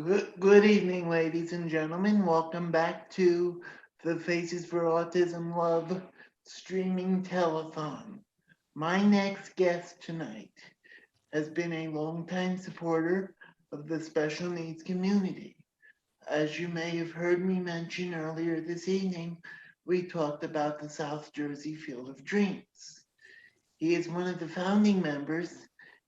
Good evening, ladies and gentlemen. Welcome back to the Faces for Autism Love streaming telethon. My next guest tonight has been a longtime supporter of the special needs community. As you may have heard me mention earlier this evening, we talked about the South Jersey Field of Dreams. He is one of the founding members,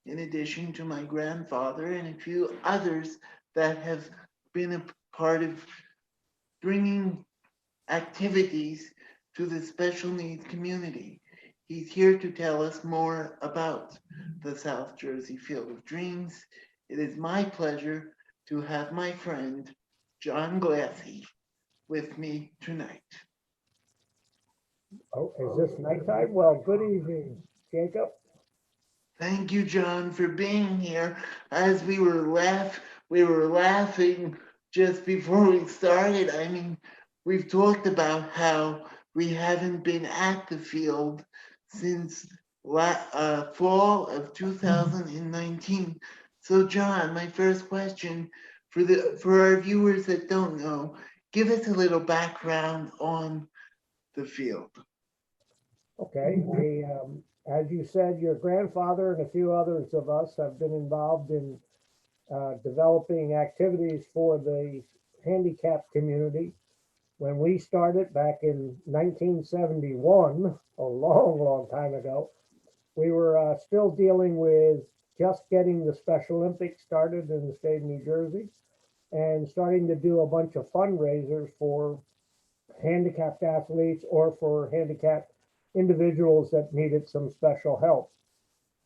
in addition to my grandfather and a few others that have been a part of bringing activities to the special needs community. He's here to tell us more about the South Jersey Field of Dreams. It is my pleasure to have my friend, John Glassey, with me tonight. Oh, is this nighttime? Well, good evening, Jacob. Thank you, John, for being here. As we were laughing just before we started. I mean, we've talked about how we haven't been at the field since fall of 2019. So, John, my first question for our viewers that don't know, give us a little background on the field. Okay, as you said, your grandfather and a few others of us have been involved in developing activities for the handicapped community. When we started back in 1971, a long, long time ago, we were still dealing with just getting the Special Olympics started in the state of New Jersey and starting to do a bunch of fundraisers for handicapped athletes or for handicapped individuals that needed some special help.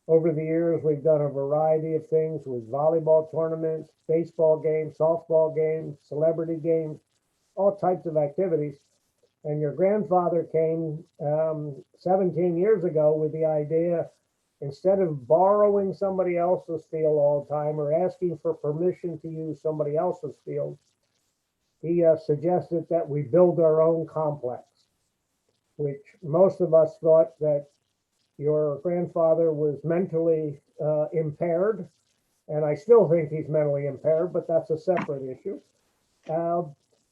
Over the years, we've done a variety of things with volleyball tournaments, baseball games, softball games, celebrity games, all types of activities. And your grandfather came 17 years ago with the idea, instead of borrowing somebody else's field all the time or asking for permission to use somebody else's field, he suggested that we build our own complex, which most of us thought that your grandfather was mentally impaired, and I still think he's mentally impaired, but that's a separate issue. Uh,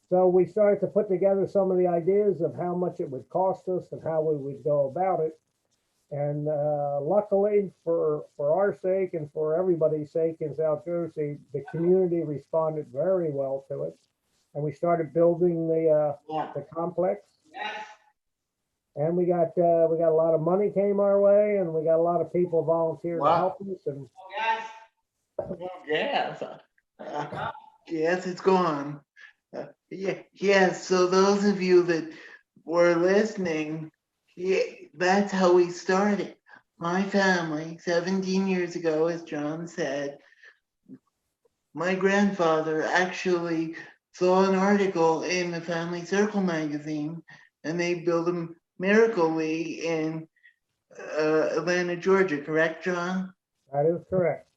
so we started to put together some of the ideas of how much it would cost us and how we would go about it. And luckily, for our sake and for everybody's sake in South Jersey, the community responded very well to it, and we started building Yeah. the complex. And we got a lot of money came our way, and we got a lot of people volunteered to Wow. help us. And Yes. Yes, it's gone. Yeah, yes. So those of you that were listening, yeah, that's how we started. My family, 17 years ago, as John said, my grandfather actually saw an article in the Family Circle magazine, and they built a Miracle League in Atlanta, Georgia. Correct, John? that is correct.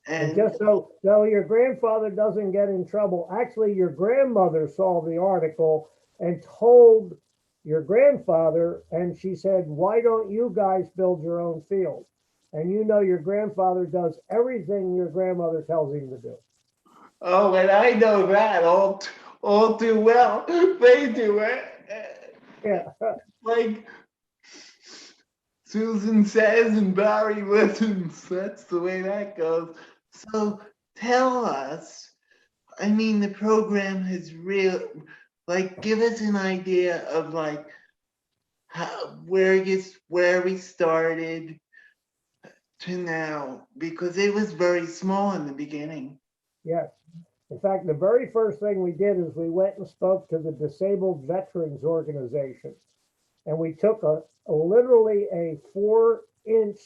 And And just so your grandfather doesn't get in trouble, actually, your grandmother saw the article and told your grandfather, and she said, "Why don't you guys build your own field?" And you know your grandfather does everything your grandmother tells him to do. oh, and I know that all too well. They do it. Yeah. Like Susan says and Barry listens. That's the way that goes. So tell us, I mean, the program has real, like, give us an idea of like where we started to now, because it was very small in the beginning. Yes. In fact, the very first thing we did is we went and spoke to the Disabled Veterans Organization. And we took literally a 4-inch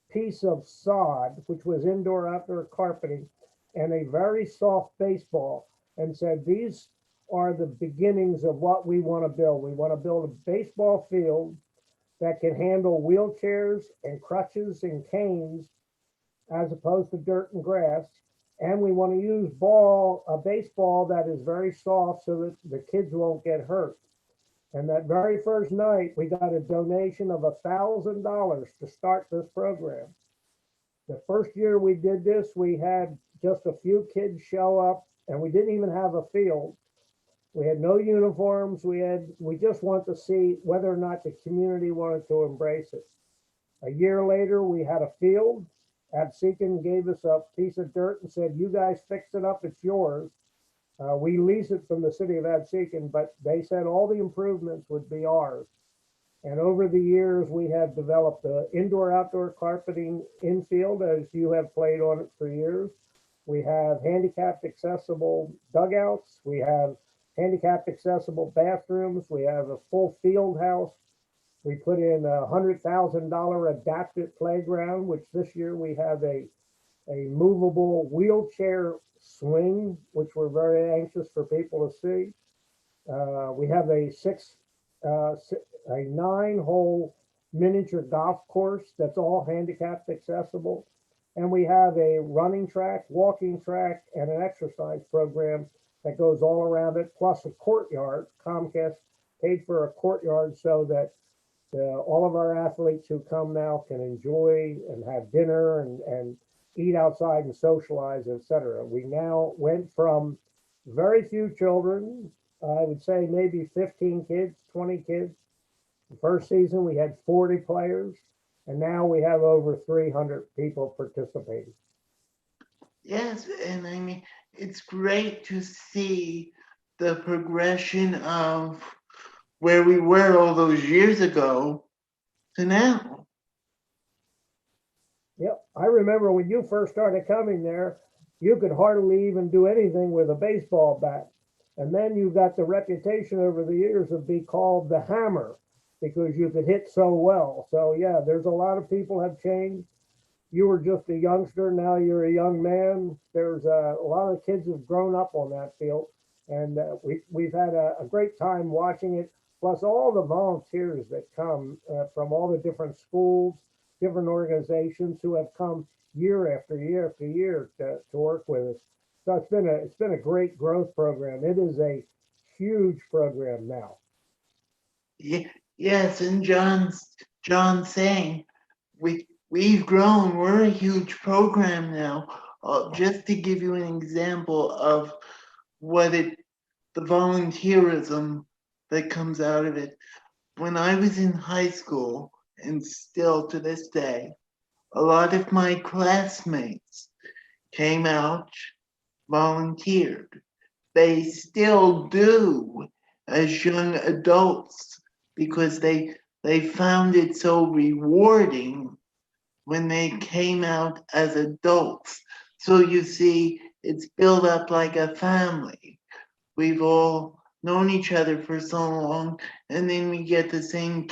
piece of sod, which was indoor outdoor carpeting, and a very soft baseball, and said, "These are the beginnings of what we want to build. We want to build a baseball field that can handle wheelchairs and crutches and canes as opposed to dirt and grass. And we want to use a baseball that is very soft so that the kids won't get hurt." And that very first night, we got a donation of $1,000 to start this program. The first year we did this, we had just a few kids show up, and we didn't even have a field. We had no uniforms. We just wanted to see whether or not the community wanted to embrace it. A year later, we had a field. Absecon gave us a piece of dirt and said, "You guys fix it up. It's yours." We lease it from the city of Absecon, but they said all the improvements would be ours. And over the years, we have developed the indoor-outdoor carpeting infield, as you have played on it for years. We have handicapped accessible dugouts. We have handicapped accessible bathrooms. We have a full field house. We put in $100,000 adapted playground, which this year we have a movable wheelchair swing, which we're very anxious for people to see. We have a 9-hole miniature golf course that's all handicapped accessible. And we have a running track, walking track, and an exercise program that goes all around it, plus a courtyard. Comcast paid for a courtyard so that all of our athletes who come now can enjoy and have dinner and eat outside and socialize, etc. We now went from very few children, I would say maybe 15 kids, 20 kids. The first season we had 40 players, and now we have over 300 people participating. Yes, and I mean, it's great to see the progression of where we were all those years ago to now. Yep, I remember when you first started coming there, you could hardly even do anything with a baseball bat. And then you got the reputation over the years of being called the Hammer because you could hit so well. So yeah, there's a lot of people have changed. You were just a youngster, now you're a young man. There's a lot of kids have grown up on that field, and we've had a great time watching it. Plus all the volunteers that come from all the different schools, different organizations who have come year after year after year to work with us. So it's been a great growth program. It is a huge program now. Yes, and John's saying we've grown. We're a huge program now. Just to give you an example of what the volunteerism that comes out of it. When I was in high school, and still to this day, a lot of my classmates came out, volunteered. They still do as young adults because they found it so rewarding when they came out as adults. So you see, it's built up like a family. We've all known each other for so long, and then we get the same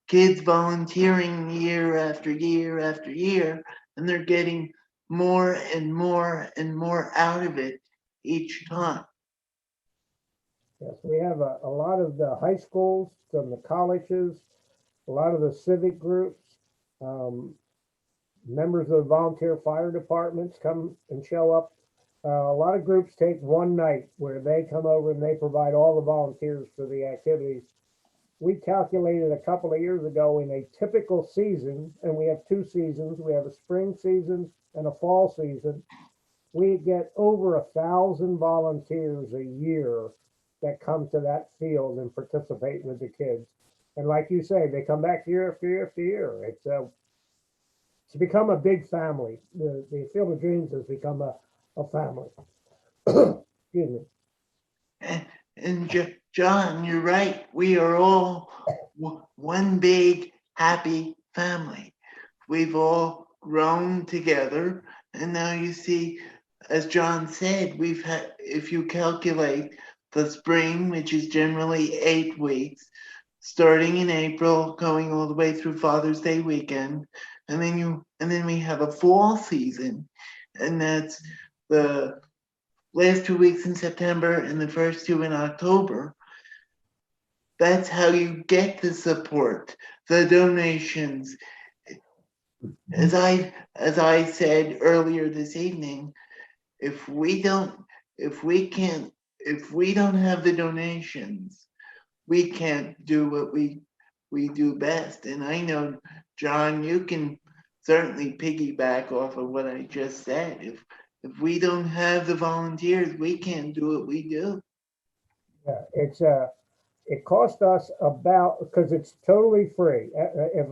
kids volunteering year after year after year, and they're getting more and more and more out of it each time. Yes, we have a lot of the high schools, some of the colleges, a lot of the civic groups, members of the volunteer fire departments come and show up. A lot of groups take one night where they come over and they provide all the volunteers for the activities. We calculated a couple of years ago in a typical season, and we have two seasons. We have a spring season and a fall season. We get over 1,000 volunteers a year that come to that field and participate with the kids. And like you say, they come back year after year after year. It's become a big family. The Field of Dreams has become a family. Excuse me. And John, you're right. We are all one big happy family. We've all grown together, and now you see, as John said, we've had, if you calculate the spring, which is generally 8 weeks, starting in April, going all the way through Father's Day weekend, and then we have a fall season, and that's the last 2 weeks in September and the first 2 in October. That's how you get the support, the donations. As I said earlier this evening, if we don't have the donations, we can't do what we do best. And I know, John, you can certainly piggyback off of what I just said. If we don't have the volunteers, we can't do what we do. Yeah, it cost us about, because it's totally free. If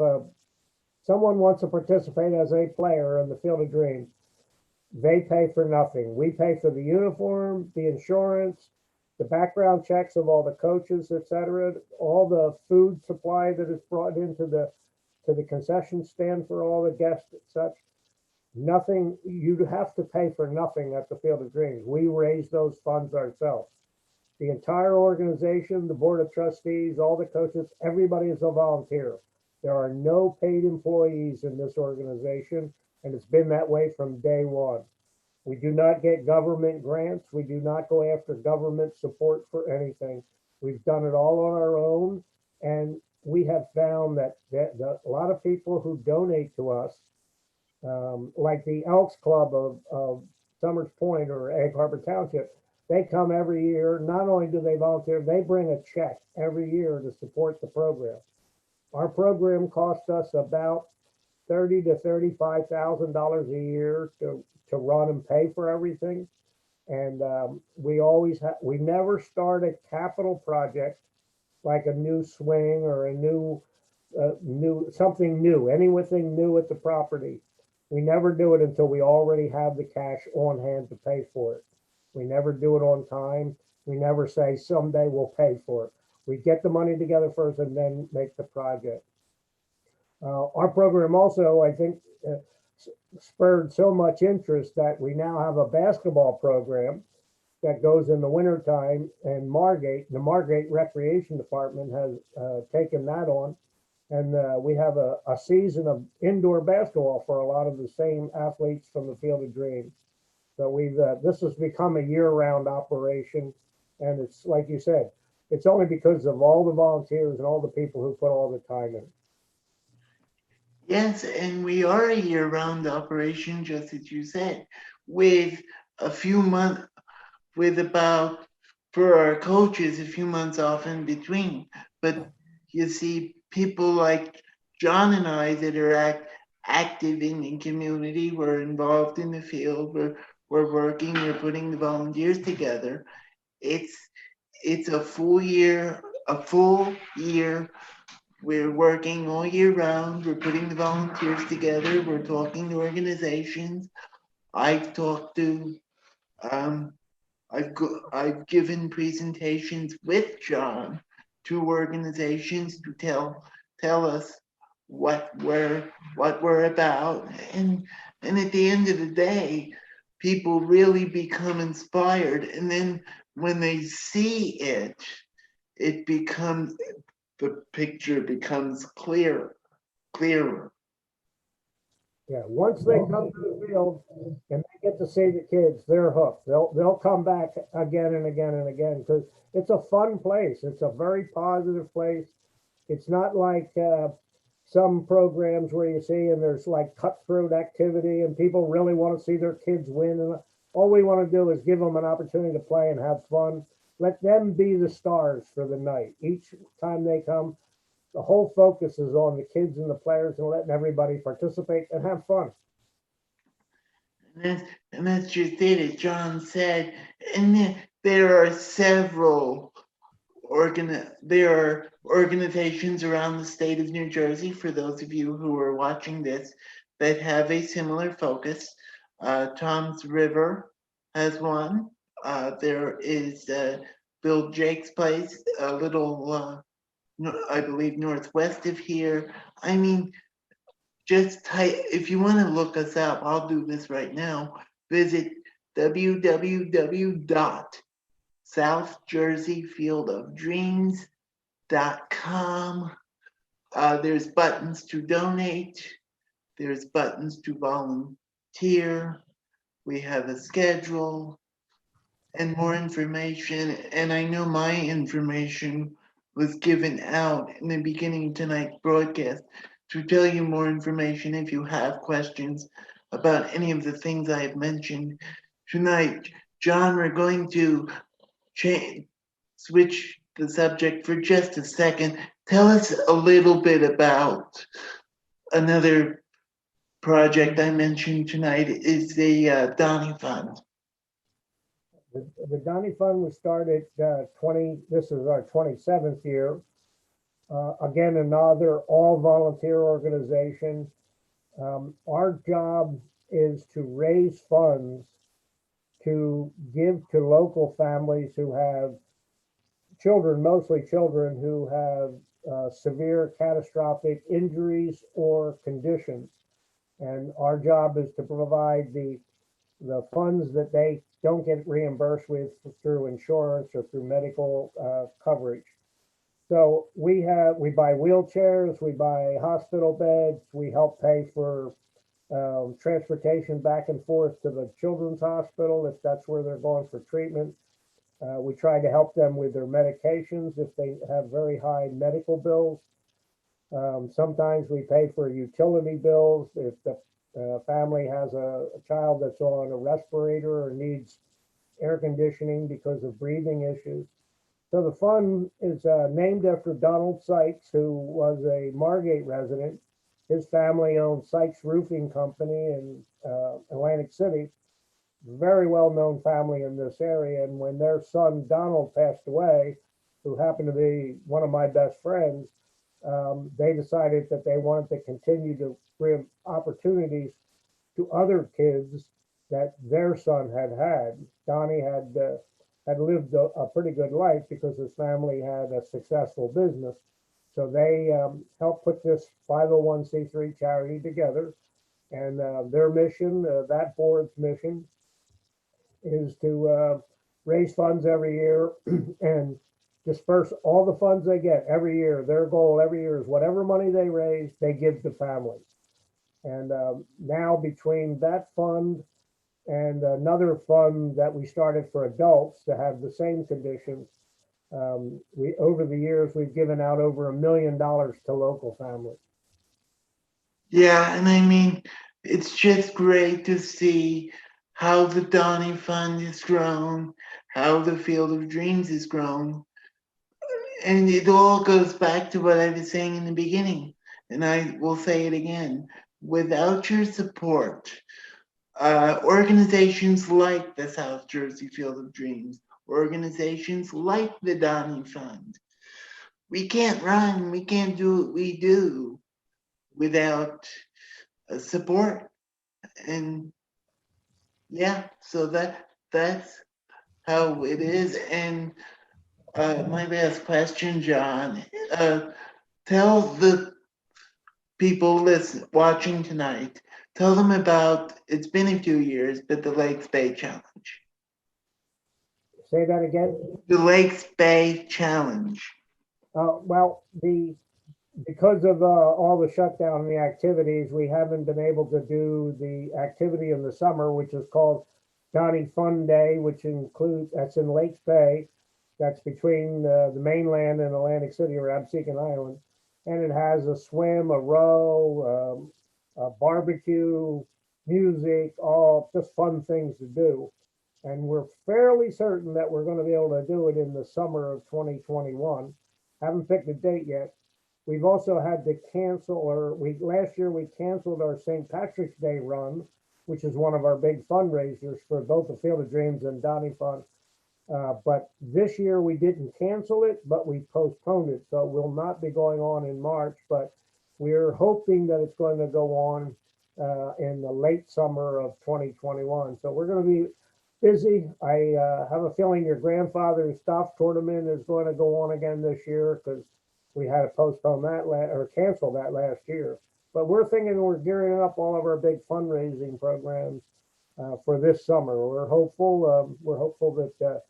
someone wants to participate as a player in the Field of Dreams, they pay for nothing. We pay for the uniform, the insurance, the background checks of all the coaches, etc., all the food supply that is brought into the concession stand for all the guests and such. Nothing, you have to pay for nothing at the Field of Dreams. We raise those funds ourselves. The entire organization, the board of trustees, all the coaches, everybody is a volunteer. There are no paid employees in this organization, and it's been that way from day one. We do not get government grants. We do not go after government support for anything. We've done it all on our own, and we have found that a lot of people who donate to us, like the Elks Club of Summers Point or Egg Harbor Township, they come every year. Not only do they volunteer, they bring a check every year to support the program. Our program costs us about $30,000 to $35,000 a year to run and pay for everything. And we never start a capital project like a new swing or a new something new, anything new at the property. We never do it until we already have the cash on hand to pay for it. We never do it on time. We never say someday we'll pay for it. We get the money together first and then make the project. Our program also, I think, spurred so much interest that we now have a basketball program that goes in the wintertime, and the Margate Recreation Department has taken that on. And we have a season of indoor basketball for a lot of the same athletes from the Field of Dreams. So this has become a year-round operation, and it's like you said, it's only because of all the volunteers and all the people who put all the time in. Yes, and we are a year-round operation, just as you said, with a few months, with about, for our coaches, a few months off in between. But you see, people like John and I that are active in the community, we're involved in the field, we're working, we're putting the volunteers together. It's a full year, we're working all year round. We're putting the volunteers together. We're talking to organizations. I've talked to, um, I've given presentations with John to organizations to tell us what we're about, and at the end of the day, people really become inspired, and then when they see it, it becomes the picture becomes clearer. Yeah, once they come to the field and they get to see the kids, they're hooked. They'll come back again and again and again because it's a fun place. It's a very positive place. It's not like some programs where you see and there's like cutthroat activity and people really want to see their kids win. And all we want to do is give them an opportunity to play and have fun. Let them be the stars for the night. Each time they come, the whole focus is on the kids and the players and letting everybody participate and have fun. And that's just it, as John said. And there are several there are organizations around the state of New Jersey, for those of you who are watching this, that have a similar focus. Tom's River has one. There is Bill Jake's Place, a little, I believe, northwest of here. I mean, just type, if you want to look us up, I'll do this right now. Visit www.southjerseyfieldofdreams.com. There's buttons to donate. There's buttons to volunteer. We have a schedule and more information. And I know my information was given out in the beginning of tonight's broadcast to tell you more information if you have questions about any of the things I have mentioned tonight. John, we're going to switch the subject for just a second. Tell us a little bit about another project I mentioned tonight is the Donny Fund. The Donny Fund was started 20, this is our 27th year. Again, another all volunteer organization. Our job is to raise funds to give to local families who have children, mostly children who have severe catastrophic injuries or conditions. And our job is to provide the funds that they don't get reimbursed with through insurance or through medical coverage. So we buy wheelchairs, we buy hospital beds, we help pay for transportation back and forth to the children's hospital if that's where they're going for treatment. We try to help them with their medications if they have very high medical bills. Sometimes we pay for utility bills if the family has a child that's on a respirator or needs air conditioning because of breathing issues. So the fund is named after Donald Sykes, who was a Margate resident. His family owned Sykes Roofing Company in Atlantic City, very well-known family in this area. And when their son Donald passed away, who happened to be one of my best friends, they decided that they wanted to continue to bring opportunities to other kids that their son had had. Donnie had lived a pretty good life because his family had a successful business. So they helped put this 501c3 charity together. And their mission, that board's mission, is to raise funds every year and disperse all the funds they get every year. Their goal every year is whatever money they raise, they give to families. And now between that fund and another fund that we started for adults to have the same conditions, we over the years we've given out over $1 million to local families. Yeah, and I mean, it's just great to see how the Donny Fund has grown, how the Field of Dreams has grown. And it all goes back to what I was saying in the beginning, and I will say it again. Without your support, organizations like the South Jersey Field of Dreams, organizations like the Donny Fund, we can't run, we can't do what we do without support. And yeah, so that's how it is. And my last question, John, tell the people watching tonight, tell them about, it's been a few years, but the Lakes Bay Challenge. Say that again. The Lakes Bay Challenge. Well, because of all the shutdown and the activities, we haven't been able to do the activity in the summer, which is called Donny Fun Day, which includes, that's in Lakes Bay. That's between the mainland and Atlantic City or Absecon Island. And it has a swim, a row, a barbecue, music, all just fun things to do. And we're fairly certain that we're going to be able to do it in the summer of 2021. Haven't picked a date yet. We've also had to cancel, or last year we canceled our St. Patrick's Day run, which is one of our big fundraisers for both the Field of Dreams and Donny Fund. But this year we didn't cancel it, but we postponed it. So it will not be going on in March, but we're hoping that it's going to go on in the late summer of 2021. So we're going to be busy. I have a feeling your grandfather's golf tournament is going to go on again this year because we had to postpone that or cancel that last year. But we're thinking we're gearing up all of our big fundraising programs for this summer. We're hopeful. We're hopeful that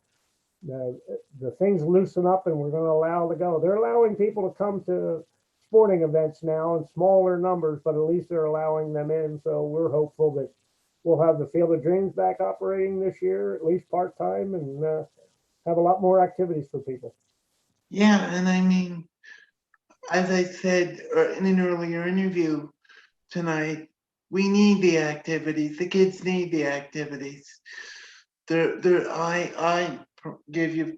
the things loosen up and we're going to allow to go. They're allowing people to come to sporting events now in smaller numbers, but at least they're allowing them in. So we're hopeful that we'll have the Field of Dreams back operating this year, at least part-time, and have a lot more activities for people. Yeah, and I mean, as I said in an earlier interview tonight, we need the activities. The kids need the activities. I give you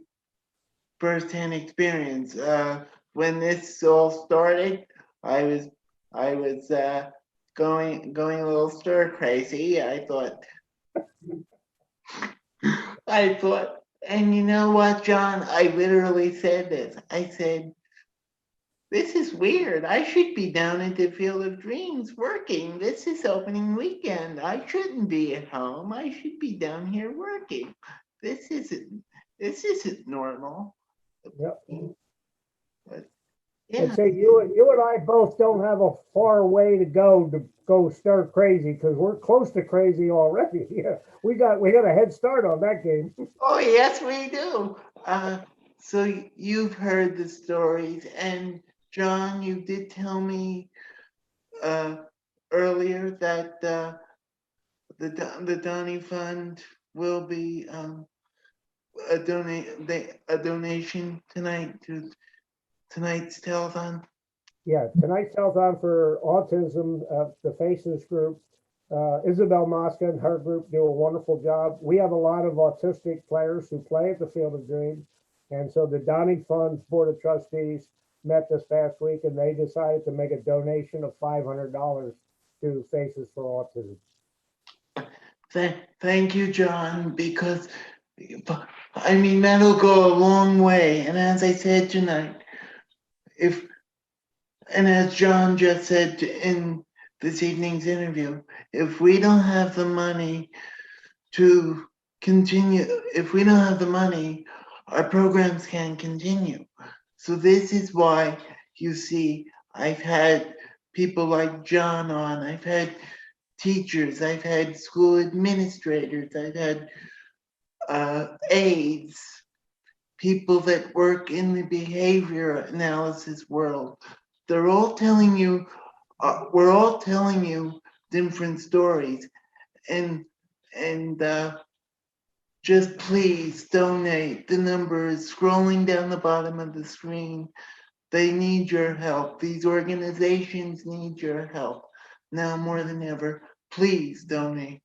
firsthand experience. When this all started, I was going a little stir crazy. I thought, and you know what, John? I literally said this. I said, this is weird. I should be down at the Field of Dreams working. This is opening weekend. I shouldn't be at home. I should be down here working. This isn't this isn't normal. Yep. But And yeah. say you and I both don't have a far way to go stir crazy because we're close to crazy already. Yeah, we got a head start on that game. Oh yes, we do. So you've heard the stories, and John, you did tell me uh, earlier that the Donny Fund will be a donation tonight to tonight's telethon. Yeah, tonight's telethon for autism, the Faces group. Isabel Mosca and her group do a wonderful job. We have a lot of autistic players who play at the Field of Dreams. And so the Donning Fund's Board of Trustees met this past week and they decided to make a donation of $500 to Faces for Autism. Thank you, John, because I mean that'll go a long way. And as I said tonight, if and as John just said in this evening's interview, if we don't have the money to continue, if we don't have the money, our programs can't continue. So this is why you see I've had people like John on, I've had teachers, I've had school administrators, I've had aides, people that work in the behavior analysis world. They're all telling you, we're all telling you different stories, and and just please donate. The number is scrolling down the bottom of the screen. They need your help. These organizations need your help now more than ever. Please donate.